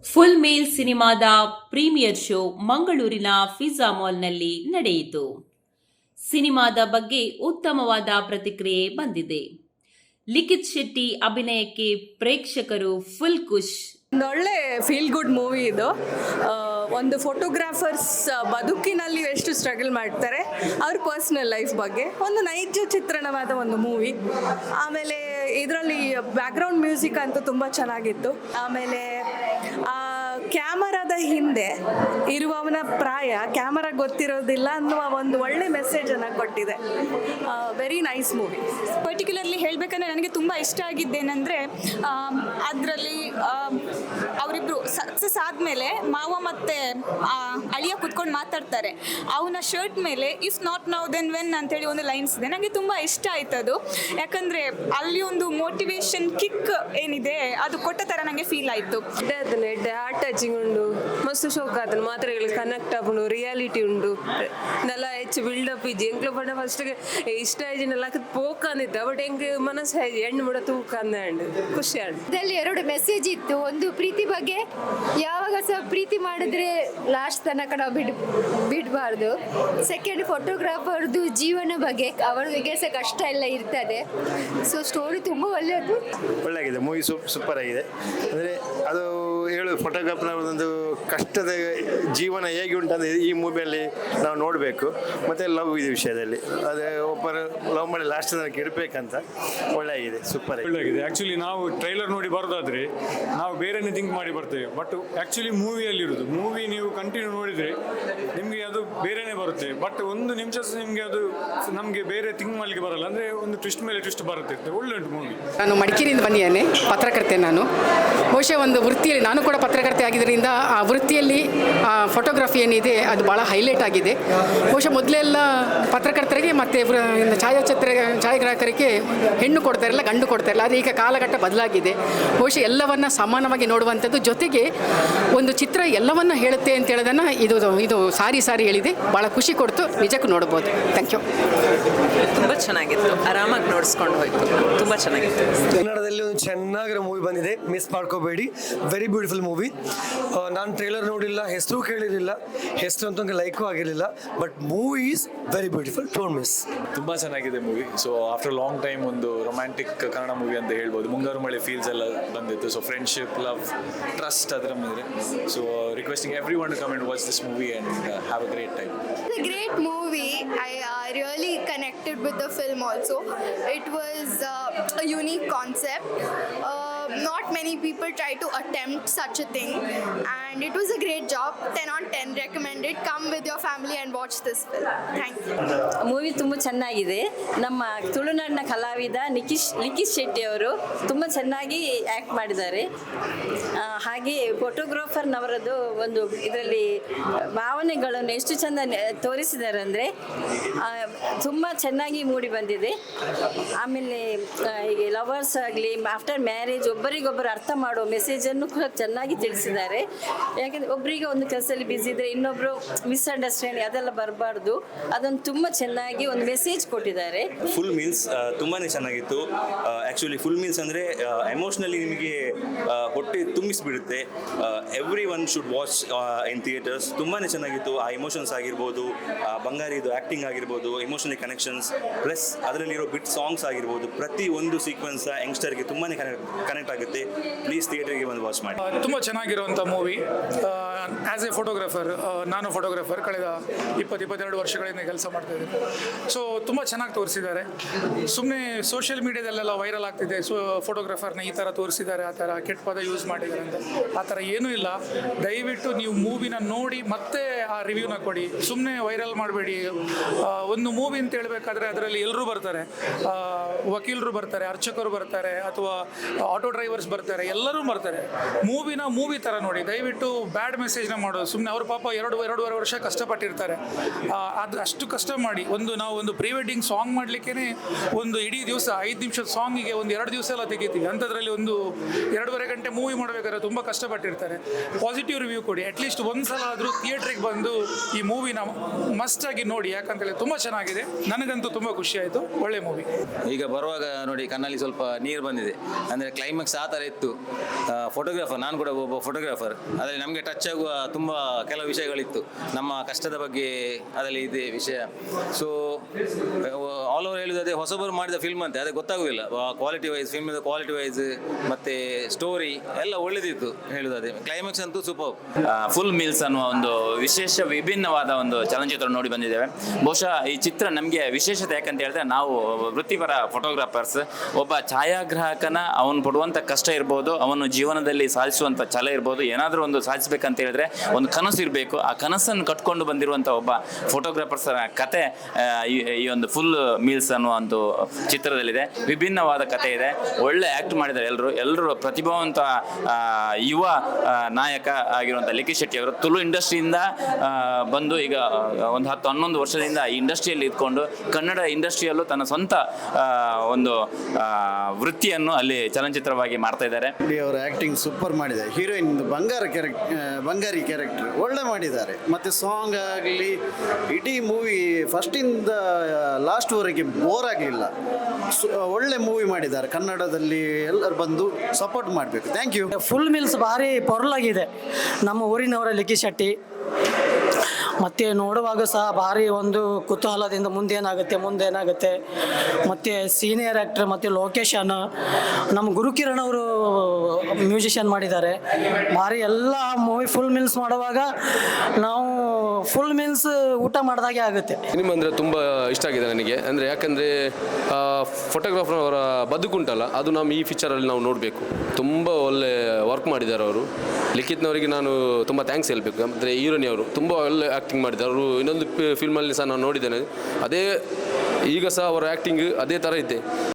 Full ಮೇಲ್ ಸಿನಿಮಾದ premiere show ಮಂಗಳೂರಿನ pizza ಮಾಲ್ನಲ್ಲಿ ನಡೆಯಿತು. ಸಿನಿಮಾದ ಬಗ್ಗೆ ಉತ್ತಮವಾದ ಪ್ರತಿಕ್ರಿಯೆ ಬಂದಿದೆ. ಲಿಖಿತ್ ಶೆಟ್ಟಿ ಅಭಿನಯಕ್ಕೆ ಪ್ರೇಕ್ಷಕರು ಫುಲ್ ಖುಷ್. ಒಂದೊಳ್ಳೆ ಫೀಲ್ ಗುಡ್ ಮೂವಿ ಇದು. ಒಂದು ಫೋಟೋಗ್ರಾಫರ್ಸ್ ಬದುಕಿನಲ್ಲಿ ಎಷ್ಟು ಸ್ಟ್ರಗಲ್ ಮಾಡ್ತಾರೆ, ಅವ್ರ ಪರ್ಸ್ನಲ್ ಲೈಫ್ ಬಗ್ಗೆ ಒಂದು ನೈಜ ಚಿತ್ರಣವಾದ ಒಂದು ಮೂವಿ. ಆಮೇಲೆ ಇದರಲ್ಲಿ ಬ್ಯಾಕ್ಗ್ರೌಂಡ್ ಮ್ಯೂಸಿಕ್ ಅಂತೂ ತುಂಬ ಚೆನ್ನಾಗಿತ್ತು. ಆಮೇಲೆ ಕ್ಯಾಮರಾದ ಹಿಂದೆ ಇರುವವನ ಪ್ರಾಯ ಕ್ಯಾಮರಾ ಗೊತ್ತಿರೋದಿಲ್ಲ ಅನ್ನುವ ಒಂದು ಒಳ್ಳೆ ಮೆಸೇಜನ್ನು ಕೊಟ್ಟಿದೆ. Very nice movie. ಪರ್ಟಿಕ್ಯುಲರ್ಲಿ ಹೇಳಬೇಕಂದ್ರೆ ನನಗೆ ತುಂಬ ಇಷ್ಟ ಆಗಿದ್ದೇನೆಂದರೆ ಅದರಲ್ಲಿ ಅವರಿಬ್ಬರು ಸಕ್ಸಸ್ ಆದಮೇಲೆ ಮಾವ ಮತ್ತು ಅಳಿಯ ಕುತ್ಕೊಂಡು ಮಾತಾಡ್ತಾರೆ. ಅವನ ಶರ್ಟ್ ಮೇಲೆ if not now then when ಅಂತೇಳಿ ಒಂದು ಲೈನ್ಸ್ ಇದೆ. ನನಗೆ ತುಂಬ ಇಷ್ಟ ಆಯ್ತು ಅದು. ಯಾಕಂದರೆ ಅಲ್ಲಿ ಒಂದು ಮೋಟಿವೇಶನ್ ಕಿಕ್ ಏನಿದೆ ಅದು ಕೊಟ್ಟ ಥರ ನನಗೆ ಫೀಲ್ ಆಯಿತು. ಹಾರ್ಟ್ ಟಚಿಂಗ್ ಉಂಡು, ಮಸ್ತ್ ಶೋಕ್ ಆತನ ಮಾತ್ರೆಗಳು ಕನೆಕ್ಟ್ ಆಪುಂಡು, ರಿಯಾಲಿಟಿ ಉಂಡು ನಲ್ಲ ಹೆಚ್ಚು ಬಿಲ್ಡಪ್ ಇಜ್ಜಿ ಎಂಕ್ಲು ಪಂಡ ಫಸ್ಟ್ಗೆ ಇಷ್ಟ ಆಯ್ಜಿನಲ್ಲ ಪೋಕ್ ಅಂದಿದ್ದ ಬಟ್ ಹೆಂಗೆ ಮನಸ್ಸು ಆಯ್ಜಿ ಹೆಣ್ಣು ಬಿಡ ತೂಕ ಅಂದ ಖುಷಿ ಆಂಡ್ ಇದರಲ್ಲಿ ಎರಡು ಮೆಸೇಜ್ ಇತ್ತು. ಒಂದು ಪ್ರೀತಿ ಬಗ್ಗೆ, ಯಾವಾಗ ಸಹ ಪ್ರೀತಿ ಮಾಡಿದ್ರೆ ಲಾಸ್ಟ್ ತನಕ ನಾವು ಬಿಡಬಾರ್ದು. ಸೆಕೆಂಡ್ ಫೋಟೋಗ್ರಾಫರ್ದು ಜೀವನ ಬಗ್ಗೆ, ಅವರಿಗೆ ಸಹ ಕಷ್ಟ ಎಲ್ಲ ಇರ್ತದೆ. ಸೊ ಸ್ಟೋರಿ ತುಂಬ ಒಳ್ಳೆಯಾಗಿದೆ. ಮೂವಿ ಸೂಪರ್ ಆಗಿದೆ. ಅಂದರೆ ಅದು ಹೇಳು ಫೋಟೋಗ್ರಾಫ್ನ ಒಂದು ಕಷ್ಟದ ಜೀವನ ಹೇಗೆ ಉಂಟಂದರೆ ಈ ಮೂವಿಯಲ್ಲಿ ನಾವು ನೋಡಬೇಕು. ಮತ್ತು ಲವ್ ಇದೆ ವಿಷಯದಲ್ಲಿ, ಅದೇ ಒಬ್ಬರು ಲವ್ ಮಾಡಿ ಲಾಸ್ಟ್ ತನಕ ಇಡಬೇಕಂತ ಒಳ್ಳೆಯಾಗಿದೆ, ಸೂಪರ್ ಒಳ್ಳೆಯಾಗಿದೆ. ಆ್ಯಕ್ಚುಲಿ ನಾವು ಟ್ರೈಲರ್ ನೋಡಿ ಬರೋದಾದರೆ ನಾವು ಬೇರೆನೇ ಥಿಂಕ್ ಮಾಡಿ ಬರ್ತೇವೆ. ಬಟ್ ಆ್ಯಕ್ಚುಲಿ ಮೂವಿಯಲ್ಲಿರೋದು ಮೂವಿ ನೀವು ಕಂಟಿನ್ಯೂ ನೋಡಿದರೆ ನಿಮಗೆ ಅದು ಬೇರೆನೇ ಬರುತ್ತೆ. ಬಟ್ ಒಂದು ನಿಮಿಷ ನಿಮಗೆ ಅದು ನಮಗೆ ಬೇರೆ ಥಿಂಕ್ ಮಾಡಲಿಕ್ಕೆ ಬರಲ್ಲ. ಅಂದರೆ ಒಂದು ಟ್ವಿಸ್ಟ್ ಮೇಲೆ ಟ್ವಿಸ್ಟ್ ಬರುತ್ತೆ. ಒಳ್ಳೆ ಉಂಟು ಮೂವಿ. ನಾನು ಮಡಿಕೇರಿಯಿಂದ ಬಂದಿದ್ದೇನೆ, ಪತ್ರಕರ್ತೆ ನಾನು. ಬಹುಶಃ ಒಂದು ವೃತ್ತಿಯಲ್ಲಿ ನಾನು ಕೂಡ ಪತ್ರಕರ್ತೆ ಆಗಿದ್ದರಿಂದ ಆ ವೃತ್ತಿಯಲ್ಲಿ ಫೋಟೋಗ್ರಫಿ ಏನಿದೆ ಅದು ಭಾಳ ಹೈಲೈಟ್ ಆಗಿದೆ. ಬಹುಶಃ ಮೊದಲೆಲ್ಲ ಪತ್ರಕರ್ತರಿಗೆ ಮತ್ತು ಛಾಯಾಗ್ರಾಹಕರಿಗೆ ಹೆಣ್ಣು ಕೊಡ್ತಾರಲ್ಲ, ಗಂಡು ಕೊಡ್ತಾರಲ್ಲ. ಆದರೆ ಈಗ ಕಾಲಘಟ್ಟ ಬದಲಾಗಿದೆ. ಬಹುಶಃ ಎಲ್ಲವನ್ನ ಸಮಾನವಾಗಿ ನೋಡುವಂಥದ್ದು, ಜೊತೆಗೆ ಒಂದು ಚಿತ್ರ ಎಲ್ಲವನ್ನ ಹೇಳುತ್ತೆ ಅಂತ ಹೇಳೋದನ್ನು ಇದು ಸಾರಿ ಹೇಳಿದೆ. ಭಾಳ ಖುಷಿ ಕೊಡ್ತು, ನಿಜಕ್ಕೂ ನೋಡ್ಬೋದು. Thank you. ತುಂಬ ಚೆನ್ನಾಗಿತ್ತು, ಆರಾಮಾಗಿ ನೋಡಿಸ್ಕೊಂಡು ಹೋಯ್ತು, ತುಂಬ ಚೆನ್ನಾಗಿತ್ತು. ಕನ್ನಡದಲ್ಲಿ ಒಂದು ಚೆನ್ನಾಗಿರೋ ಮೂವಿ ಬಂದಿದೆ, ಮಿಸ್ ಮಾಡ್ಕೋಬೇಡಿ. Very beautiful movie. ನಾನು ಟ್ರೇಲರ್ ನೋಡಿಲ್ಲ, ಹೆಸರು ಕೇಳಿರಲಿಲ್ಲ, ಹೆಸರು ಅಂತೂ ನನಗೆ ಲೈಕು ಆಗಿರಲಿಲ್ಲ. But movie is very beautiful, don't miss. ತುಂಬ ಚೆನ್ನಾಗಿದೆ movie. So after long time ಒಂದು ರೊಮ್ಯಾಂಟಿಕ್ ಕನ್ನಡ ಮೂವಿ ಅಂತ ಹೇಳ್ಬೋದು. ಮುಂಗಾರು ಮಳೆ ಫೀಲ್ಸ್ ಎಲ್ಲ ಬಂದಿತ್ತು. ಸೊ ಫ್ರೆಂಡ್ಶಿಪ್, ಲವ್, ಟ್ರಸ್ಟ್ ಅದರ ಮೇಲೆ. So requesting everyone to come and watch this movie and have a great time. It's a great movie. I really connected with the film also. It was a unique concept. Not many people try to attempt such a thing, and it was a great job. 10 on 10 recommended. Come with your family and watch this film. Thank you. Movie ತುಂಬ ಚೆನ್ನಾಗಿದೆ. ನಮ್ಮ ತುಳುನಾಡಿನ ಕಲಾವಿದ ಲಿಖಿತ್ ಶೆಟ್ಟಿ ಅವರು ತುಂಬ ಚೆನ್ನಾಗಿ act ಮಾಡಿದ್ದಾರೆ. ಹಾಗೆ ಫೋಟೋಗ್ರಾಫರ್ನವರದ್ದು ಒಂದು ಇದರಲ್ಲಿ ಭಾವನೆಗಳನ್ನು ಎಷ್ಟು ಚೆಂದ ತೋರಿಸಿದ್ದಾರೆ ಅಂದರೆ ತುಂಬ ಚೆನ್ನಾಗಿ ಮೂಡಿ ಬಂದಿದೆ. ಆಮೇಲೆ ಈಗ ಲವರ್ಸ್ ಆಗಲಿ ಆಫ್ಟರ್ ಮ್ಯಾರೇಜ್ ಒಬ್ಬರಿಗೊಬ್ಬರು ಅರ್ಥ ಮಾಡೋ ಮೆಸೇಜನ್ನು ಕೂಡ ಚೆನ್ನಾಗಿ ತಿಳಿಸಿದ್ದಾರೆ. ಯಾಕೆಂದರೆ ಒಬ್ಬರಿಗೆ ಒಂದು ಕೆಲಸದಲ್ಲಿ ಬ್ಯುಸಿ ಇದ್ದರೆ ಇನ್ನೊಬ್ಬರು ಮಿಸ್ಅಂಡರ್ಸ್ಟ್ಯಾಂಡಿಂಗ್ ಅದೆಲ್ಲ ಬರಬಾರ್ದು. ಅದನ್ನು ತುಂಬ ಚೆನ್ನಾಗಿ ಒಂದು ಮೆಸೇಜ್ ಕೊಟ್ಟಿದ್ದಾರೆ. ಫುಲ್ ಮೀಲ್ಸ್ ತುಂಬಾ ಚೆನ್ನಾಗಿತ್ತು. ಆ್ಯಕ್ಚುಲಿ ಫುಲ್ ಮೀಲ್ಸ್ ಅಂದರೆ ಎಮೋಷ್ನಲಿ ನಿಮಗೆ ಹೊಟ್ಟೆ ತುಂಬಿಸಿಬಿಡುತ್ತೆ. Everyone should watch in theatres. ತುಂಬಾ ಚೆನ್ನಾಗಿತ್ತು. ಆ ಎಮೋಷನ್ಸ್ ಆಗಿರ್ಬೋದು, ಬಂಗಾರಿದು ಆ್ಯಕ್ಟಿಂಗ್ ಆಗಿರ್ಬೋದು, ಎಮೋಷನಲ್ ಕನೆಕ್ಷನ್ಸ್, ಪ್ಲಸ್ ಅದರಲ್ಲಿರೋ ಬಿಟ್ ಸಾಂಗ್ಸ್ ಆಗಿರ್ಬೋದು, ಪ್ರತಿ ಒಂದು ಸೀಕ್ವೆನ್ಸ್ ಯಂಗ್ಸ್ಟರ್ಗೆ ತುಂಬಾ ಕನೆಕ್ಟ್ ಆಗುತ್ತೆ. ಪ್ಲೀಸ್ ಥಿಯೇಟರ್ಗೆ ಬಂದು ವಾಚ್ ಮಾಡಿ. ತುಂಬ ಚೆನ್ನಾಗಿರುವಂಥ ಮೂವಿ. ಆ್ಯಸ್ ಎ ಫೋಟೋಗ್ರಾಫರ್, ನಾನು ಫೋಟೋಗ್ರಾಫರ್ ಕಳೆದ 22 ವರ್ಷಗಳಿಂದ ಕೆಲಸ ಮಾಡ್ತಾ ಇದ್ದೀನಿ. ಸೊ ತುಂಬ ಚೆನ್ನಾಗಿ ತೋರಿಸಿದ್ದಾರೆ. ಸುಮ್ಮನೆ ಸೋಷಿಯಲ್ ಮೀಡಿಯಾದಲ್ಲೆಲ್ಲ ವೈರಲ್ ಆಗ್ತಿದೆ, ಸೊ ಫೋಟೋಗ್ರಾಫರ್ನ ಈ ಥರ ತೋರಿಸಿದ್ದಾರೆ, ಆ ಥರ ಕೆಟ್ಟ ಪದ ಯೂಸ್ ಮಾಡಿದ್ದಾರೆ ಅಂತ. ಆ ಥರ ಏನೂ ಇಲ್ಲ. ದಯವಿಟ್ಟು ನೀವು ಮೂವಿನ ನೋಡಿ ಮತ್ತೆ ಆ ರಿವ್ಯೂನ ಕೊಡಿ. ಸುಮ್ಮನೆ ವೈರಲ್ ಮಾಡಬೇಡಿ. ಒಂದು ಮೂವಿ ಅಂತ ಹೇಳ್ಬೇಕಾದ್ರೆ ಅದರಲ್ಲಿ ಎಲ್ಲರೂ ಬರ್ತಾರೆ, ವಕೀಲರು ಬರ್ತಾರೆ, ಅರ್ಚಕರು ಬರ್ತಾರೆ, ಅಥವಾ ಆಟೋ ಡ್ರೈವರ್ಸ್ ಬರ್ತಾರೆ, ಎಲ್ಲರೂ ಬರ್ತಾರೆ. ಮೂವಿ ಥರ ನೋಡಿ. ದಯವಿಟ್ಟು ಬ್ಯಾಡ್ ಮೆಸೇಜ್ ಮೆಸೇಜ್ನ ಮಾಡೋದು. ಸುಮ್ಮನೆ ಅವ್ರ ಪಾಪ ಎರಡೂವರೆ ವರ್ಷ ಕಷ್ಟಪಟ್ಟಿರ್ತಾರೆ. ಅದು ಅಷ್ಟು ಕಷ್ಟ ಮಾಡಿ ನಾವು ಒಂದು ಪ್ರೀ ವೆಡ್ಡಿಂಗ್ ಸಾಂಗ್ ಮಾಡಲಿಕ್ಕೇ ಒಂದು ಇಡೀ ದಿವಸ 5 ನಿಮಿಷದ ಸಾಂಗಿಗೆ ಒಂದು 2 ದಿವಸ ಎಲ್ಲ ತೆಗಿತೀವಿ. ಅಂಥದ್ರಲ್ಲಿ ಒಂದು 2.5 ಗಂಟೆ ಮೂವಿ ಮಾಡಬೇಕಾದ್ರೆ ತುಂಬ ಕಷ್ಟಪಟ್ಟಿರ್ತಾರೆ. ಪಾಸಿಟಿವ್ ರಿವ್ಯೂ ಕೊಡಿ, ಅಟ್ಲೀಸ್ಟ್ ಒಂದು ಸಲ ಆದರೂ ಥಿಯೇಟ್ರಿಗೆ ಬಂದು ಈ ಮೂವಿನ ಮಸ್ಟಾಗಿ ನೋಡಿ, ಯಾಕಂತೇಳಿ ತುಂಬ ಚೆನ್ನಾಗಿದೆ. ನನಗಂತೂ ತುಂಬ ಖುಷಿ ಆಯಿತು. ಒಳ್ಳೆ ಮೂವಿ. ಈಗ ಬರುವಾಗ ನೋಡಿ ಕಣ್ಣಲ್ಲಿ ಸ್ವಲ್ಪ ನೀರು ಬಂದಿದೆ. ಅಂದರೆ ಕ್ಲೈಮ್ಯಾಕ್ಸ್ ಆ ಥರ ಇತ್ತು. ಫೋಟೋಗ್ರಾಫರ್, ನಾನು ಕೂಡ ಒಬ್ಬ ಫೋಟೋಗ್ರಾಫರ್. ಅದರಲ್ಲಿ ನಮಗೆ ಟಚ್ ಆಗುವ ತುಂಬ ಕೆಲವು ವಿಷಯಗಳಿತ್ತು. ನಮ್ಮ ಕಷ್ಟದ ಬಗ್ಗೆ ಅದರಲ್ಲಿ ಇದೆ ವಿಷಯ. ಸೊ ಆಲ್ ಓವರ್ ಹೇಳುವುದಾದ್ರೆ ಹೊಸಬರು ಮಾಡಿದ ಫಿಲ್ಮ್ ಅಂತೆ, ಅದೇ ಗೊತ್ತಾಗುವುದಿಲ್ಲ. ಕ್ವಾಲಿಟಿ ವೈಸ್, ಫಿಲ್ಮಿನ ಕ್ವಾಲಿಟಿ ವೈಸ್ ಮತ್ತು ಸ್ಟೋರಿ ಎಲ್ಲ ಒಳ್ಳೆದಿತ್ತು ಹೇಳುವುದಾದ್ರೆ. ಕ್ಲೈಮ್ಯಾಕ್ಸ್ ಅಂತೂ ಸೂಪರ್. ಫುಲ್ ಮೀಲ್ಸ್ ಅನ್ನುವ ಒಂದು ವಿಶೇಷ ವಿಭಿನ್ನವಾದ ಒಂದು ಚಲನಚಿತ್ರ ನೋಡಿ ಬಂದಿದ್ದೇವೆ. ಬಹುಶಃ ಈ ಚಿತ್ರ ನಮಗೆ ವಿಶೇಷತೆ ಯಾಕಂತ ಹೇಳಿದ್ರೆ, ನಾವು ವೃತ್ತಿಪರ ಫೋಟೋಗ್ರಾಫರ್ಸ್. ಒಬ್ಬ ಛಾಯಾಗ್ರಾಹಕನ ಅವನು ಪಡುವಂಥ ಕಷ್ಟ ಇರ್ಬೋದು, ಅವನು ಜೀವನದಲ್ಲಿ ಸಾಧಿಸುವಂಥ ಛಲ ಇರ್ಬೋದು, ಏನಾದರೂ ಒಂದು ಸಾಧಿಸಬೇಕಂತ ಹೇಳಿದ್ರೆ ಒಂದು ಕನಸು ಇರಬೇಕು. ಆ ಕನಸನ್ನು ಕಟ್ಕೊಂಡು ಬಂದಿರುವಂಥ ಒಬ್ಬ ಫೋಟೋಗ್ರಾಫರ್ಸರ ಕತೆ ಈ ಒಂದು ಫುಲ್ ಮೀಲ್ಸ್ ಅನ್ನುವ ಒಂದು ಚಿತ್ರದಲ್ಲಿದೆ. ವಿಭಿನ್ನವಾದ ಕತೆ ಇದೆ. ಒಳ್ಳೆ ಆ್ಯಕ್ಟ್ ಮಾಡಿದ್ದಾರೆ ಎಲ್ಲರೂ ಪ್ರತಿಭಾವಂತ ಯುವ ನಾಯಕ ಆಗಿರುವಂಥ ಲಿಖಿತ್ ಶೆಟ್ಟಿ ಅವರು ತುಳು ಇಂಡಸ್ಟ್ರಿಯಿಂದ ಬಂದು ಈಗ ಒಂದು 10-11 ವರ್ಷದಿಂದ ಈ ಇಂಡಸ್ಟ್ರಿಯಲ್ಲಿ ಇದ್ಕೊಂಡು ಕನ್ನಡ ಇಂಡಸ್ಟ್ರಿಯಲ್ಲೂ ತನ್ನ ಸ್ವಂತ ಒಂದು ವೃತ್ತಿಯನ್ನು ಅಲ್ಲಿ ಚಲನಚಿತ್ರವಾಗಿ ಮಾಡ್ತಾ ಇದ್ದಾರೆ. ಅವರ ಆ್ಯಕ್ಟಿಂಗ್ ಸೂಪರ್ ಮಾಡಿದೆ. ಹೀರೋಯಿನ್ ಬಂಗಾರಿ ಕ್ಯಾರೆಕ್ಟರ್ ಒಳ್ಳೆ ಮಾಡಿದ್ದಾರೆ. ಮತ್ತು ಸಾಂಗ್ ಆಗಲಿ, ಇಡೀ ಮೂವಿ ಫಸ್ಟಿಂದ ಲಾಸ್ಟ್ವರೆಗೆ ಬೋರ್ ಆಗಲಿಲ್ಲ. ಒಳ್ಳೆ ಮೂವಿ ಮಾಡಿದ್ದಾರೆ. ಕನ್ನಡದಲ್ಲಿ ಎಲ್ಲರೂ ಬಂದು ಸಪೋರ್ಟ್ ಮಾಡಬೇಕು. Thank you. ಫುಲ್ ಮೀಲ್ಸ್ ಭಾರಿ ಪೊರ್ಲಾಗಿದೆ. ನಮ್ಮ ಊರಿನವರ ಲಿಖಿತ್ ಶೆಟ್ಟಿ. ಮತ್ತು ನೋಡುವಾಗ ಸಹ ಭಾರಿ ಒಂದು ಕುತೂಹಲದಿಂದ ಮುಂದೇನಾಗುತ್ತೆ. ಮತ್ತು ಸೀನಿಯರ್ ಆ್ಯಕ್ಟರ್ ಮತ್ತು ಲೊಕೇಶನ್ ನಮ್ಮ ಗುರುಕಿರಣ್ ಅವರು ಮ್ಯೂಸಿಷಿಯನ್ ಮಾಡಿದ್ದಾರೆ. ಭಾರಿ ಎಲ್ಲ ಮೂವಿ ಫುಲ್ ಮೀಲ್ಸ್ ಮಾಡುವಾಗ ನಾವು ಫುಲ್ ಮೀಲ್ಸ್ ಊಟ ಮಾಡಿದಾಗೆ ಆಗುತ್ತೆ. ಸಿನಿಮಾ ಅಂದರೆ ತುಂಬ ಇಷ್ಟ ಆಗಿದೆ ನನಗೆ. ಅಂದರೆ ಯಾಕಂದರೆ ಫೋಟೋಗ್ರಾಫರ್ ಅವರ ಬದುಕುಂಟಲ್ಲ, ಅದು ನಮ್ಮ ಈ ಪಿಕ್ಚರಲ್ಲಿ ನಾವು ನೋಡಬೇಕು. ತುಂಬ ಒಳ್ಳೆ ವರ್ಕ್ ಮಾಡಿದ್ದಾರೆ ಅವರು. ಲಿಖಿತ್ನವರಿಗೆ ನಾನು ತುಂಬ ಥ್ಯಾಂಕ್ಸ್ ಹೇಳಬೇಕು. ಮತ್ತು ಹೀರೋನಿ ಅವರು ತುಂಬ ಒಳ್ಳೆ ಆ್ಯಕ್ಟಿಂಗ್ ಮಾಡಿದ್ದಾರೆ. ಅವರು ಇನ್ನೊಂದು ಫಿಲ್ಮಲ್ಲಿ ಸಹ ನಾನು ನೋಡಿದ್ದೇನೆ. ಅದೇ ಈಗ ಸಹ ಅವರ ಆ್ಯಕ್ಟಿಂಗ್ ಅದೇ ಥರ ಇದೆ.